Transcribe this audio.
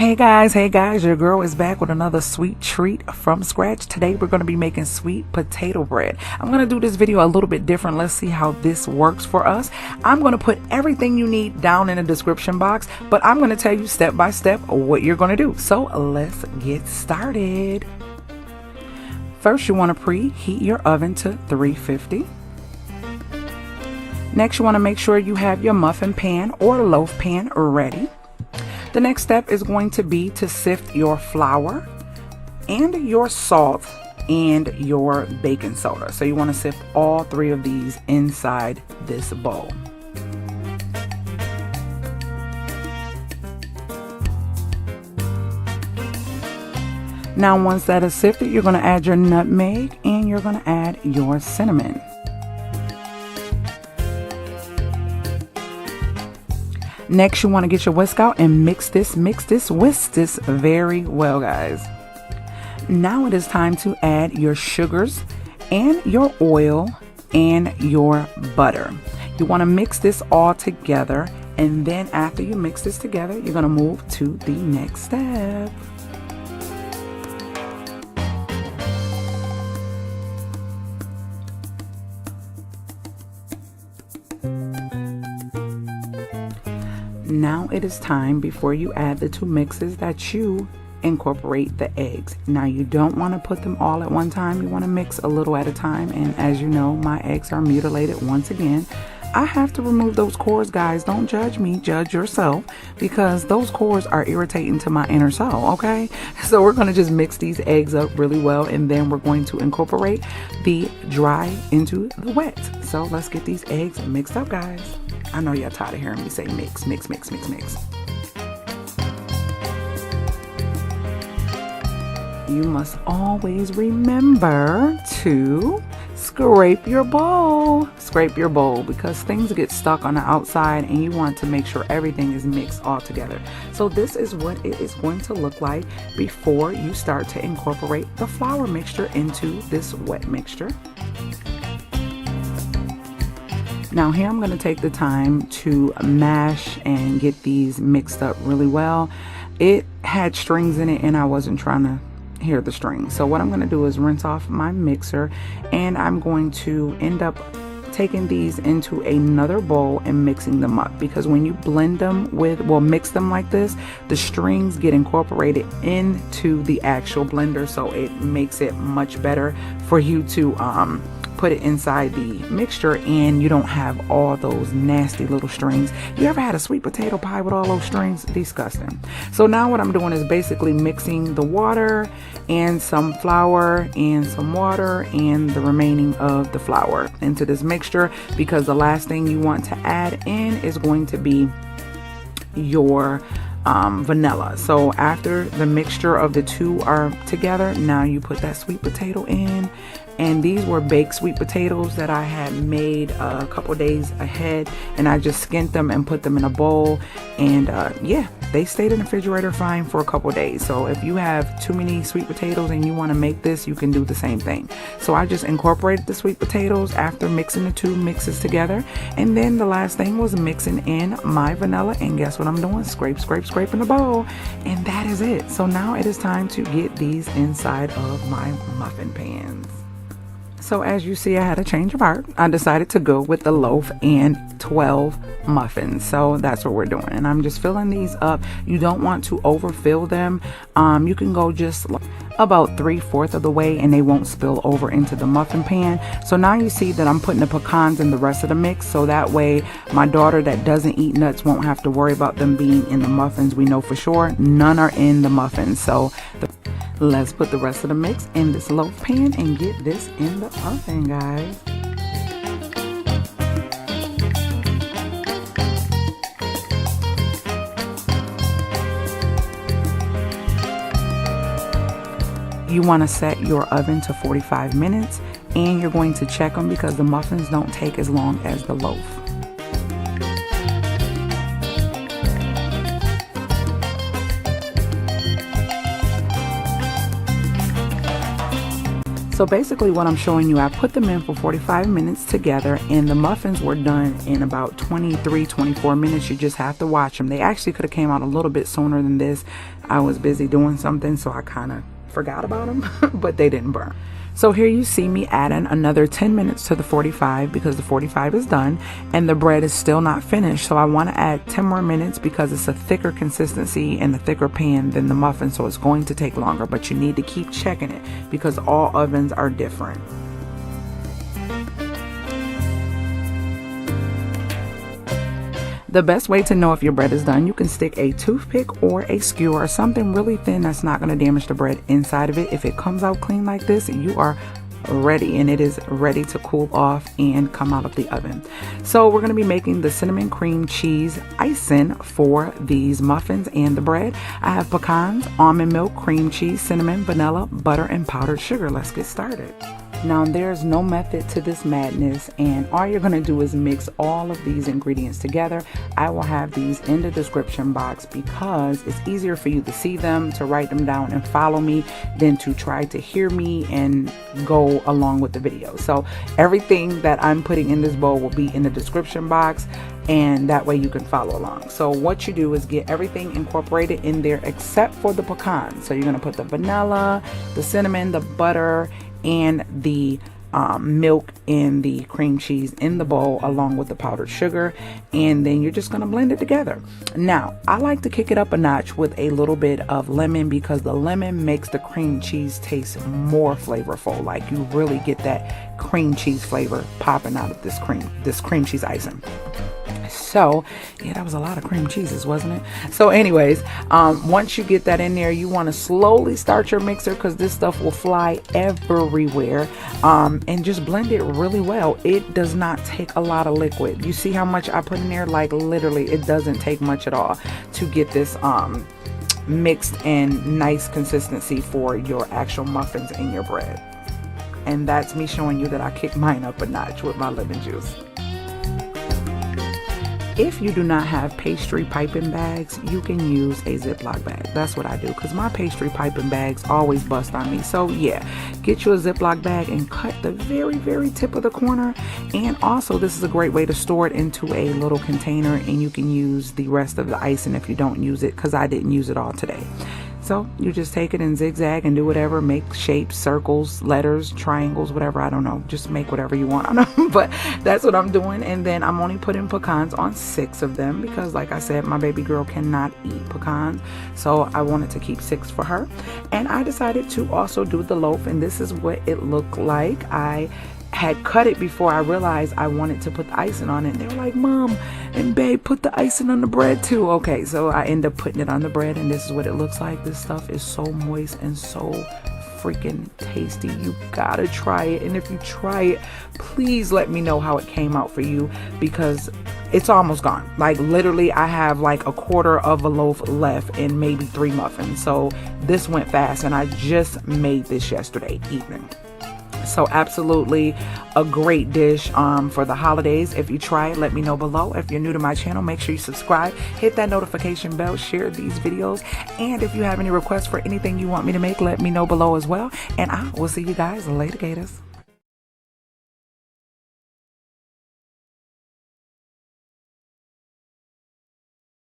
Hey guys, your girl is back with another sweet treat from scratch. Today we're going to be making sweet potato bread. I'm going to do this video a little bit different. Let's see how this works for us. I'm going to put everything you need down in the description box, but I'm going to tell you step by step what you're going to do. So let's get started. First, you want to preheat your oven to 350. Next, you want to make sure you have your muffin pan or loaf pan ready. The next step is going to be to sift your flour and your salt and your baking soda. So you want to sift all three of these inside this bowl. Now once that is sifted, you're going to add your nutmeg and you're going to add your cinnamon. Next, you want to get your whisk out and whisk this very well, guys. Now it is time to add your sugars and your oil and your butter. You want to mix this all together, and then after you mix this together, you're going to move to the next step. Now it is time, before you add the two mixes, that you incorporate the eggs. Now you don't want to put them all at one time. You want to mix a little at a time. And as you know, my eggs are mutilated once again. I have to remove those cores, guys. Don't judge me, judge yourself, because those cores are irritating to my inner soul, okay? So we're going to just mix these eggs up really well, and then we're going to incorporate the dry into the wet. So let's get these eggs mixed up, guys. I know y'all tired of hearing me say mix, mix, mix, mix, mix. You must always remember to scrape your bowl. Scrape your bowl, because things get stuck on the outside and you want to make sure everything is mixed all together. So this is what it is going to look like before you start to incorporate the flour mixture into this wet mixture. Now here I'm going to take the time to mash and get these mixed up really well. It had strings in it and I wasn't trying to hear the strings. So what I'm going to do is rinse off my mixer, and I'm going to end up taking these into another bowl and mixing them up, because when you blend them mix them like this, the strings get incorporated into the actual blender, so it makes it much better for you to put it inside the mixture and you don't have all those nasty little strings. You ever had a sweet potato pie with all those strings? Disgusting. So now what I'm doing is basically mixing the water and some flour and some water and the remaining of the flour into this mixture, because the last thing you want to add in is going to be your vanilla. So after the mixture of the two are together, now you put that sweet potato in. And these were baked sweet potatoes that I had made a couple days ahead, and I just skinned them and put them in a bowl, and yeah, they stayed in the refrigerator fine for a couple days. So if you have too many sweet potatoes and you want to make this, you can do the same thing. So I just incorporated the sweet potatoes after mixing the two mixes together, and then the last thing was mixing in my vanilla, and guess what I'm doing? Scrape, scrape, scrape in the bowl, and that is it. So now it is time to get these inside of my muffin pans. So as you see, I had a change of heart. I decided to go with the loaf and 12 muffins. So that's what we're doing. And I'm just filling these up. You don't want to overfill them. You can go just about 3/4 of the way and they won't spill over into the muffin pan. So now you see that I'm putting the pecans in the rest of the mix. So that way my daughter that doesn't eat nuts won't have to worry about them being in the muffins. We know for sure none are in the muffins. So let's put the rest of the mix in this loaf pan and get this in the oven, guys. You want to set your oven to 45 minutes, and you're going to check them because the muffins don't take as long as the loaf. So basically what I'm showing you, I put them in for 45 minutes together, and the muffins were done in about 23-24 minutes. You just have to watch them. They actually could have came out a little bit sooner than this. I was busy doing something, so I kind of forgot about them, but they didn't burn. So here you see me adding another 10 minutes to the 45 because the 45 is done and the bread is still not finished. So I want to add 10 more minutes because it's a thicker consistency and a thicker pan than the muffin. So it's going to take longer, but you need to keep checking it because all ovens are different. The best way to know if your bread is done, you can stick a toothpick or a skewer or something really thin that's not going to damage the bread inside of it. If it comes out clean like this, you are ready, and it is ready to cool off and come out of the oven. So we're going to be making the cinnamon cream cheese icing for these muffins and the bread. I have pecans, almond milk, cream cheese, cinnamon, vanilla, butter, and powdered sugar. Let's get started. Now there's no method to this madness, and all you're going to do is mix all of these ingredients together. I will have these in the description box because it's easier for you to see them, to write them down and follow me than to try to hear me and go along with the video. So everything that I'm putting in this bowl will be in the description box, and that way you can follow along. So what you do is get everything incorporated in there except for the pecan. So you're going to put the vanilla, the cinnamon, the butter, and the milk and the cream cheese in the bowl along with the powdered sugar, and then you're just going to blend it together. Now I like to kick it up a notch with a little bit of lemon because the lemon makes the cream cheese taste more flavorful. Like you really get that cream cheese flavor popping out of this cream cheese icing. So yeah, that was a lot of cream cheeses, wasn't it? So anyways, once you get that in there, you want to slowly start your mixer because this stuff will fly everywhere, and just blend it really well. It does not take a lot of liquid. You see how much I put in there? Like literally it doesn't take much at all to get this mixed and nice consistency for your actual muffins and your bread. And that's me showing you that I kicked mine up a notch with my lemon juice. If you do not have pastry piping bags, you can use a Ziploc bag. That's what I do because my pastry piping bags always bust on me. So yeah, get you a Ziploc bag and cut the very, very tip of the corner. And also this is a great way to store it into a little container, and you can use the rest of the icing if you don't use it, because I didn't use it all today. So you just take it and zigzag and do whatever, make shapes, circles, letters, triangles, whatever. I don't know, just make whatever you want on them, but that's what I'm doing. And then I'm only putting pecans on 6 of them because like I said, my baby girl cannot eat pecans, so I wanted to keep 6 for her. And I decided to also do the loaf, and this is what it looked like. I had cut it before I realized I wanted to put the icing on it. They were like, Mom and Babe, put the icing on the bread too. Okay, so I end up putting it on the bread, and this is what it looks like. This stuff is so moist and so freaking tasty. You gotta try it, and if you try it, please let me know how it came out for you because it's almost gone. Like literally I have like a quarter of a loaf left and maybe 3 muffins. So this went fast, and I just made this yesterday evening. So absolutely a great dish for the holidays. If you try it, let me know below. If you're new to my channel, make sure you subscribe, hit that notification bell, share these videos, and if you have any requests for anything you want me to make, let me know below as well. And I will see you guys later, Gators.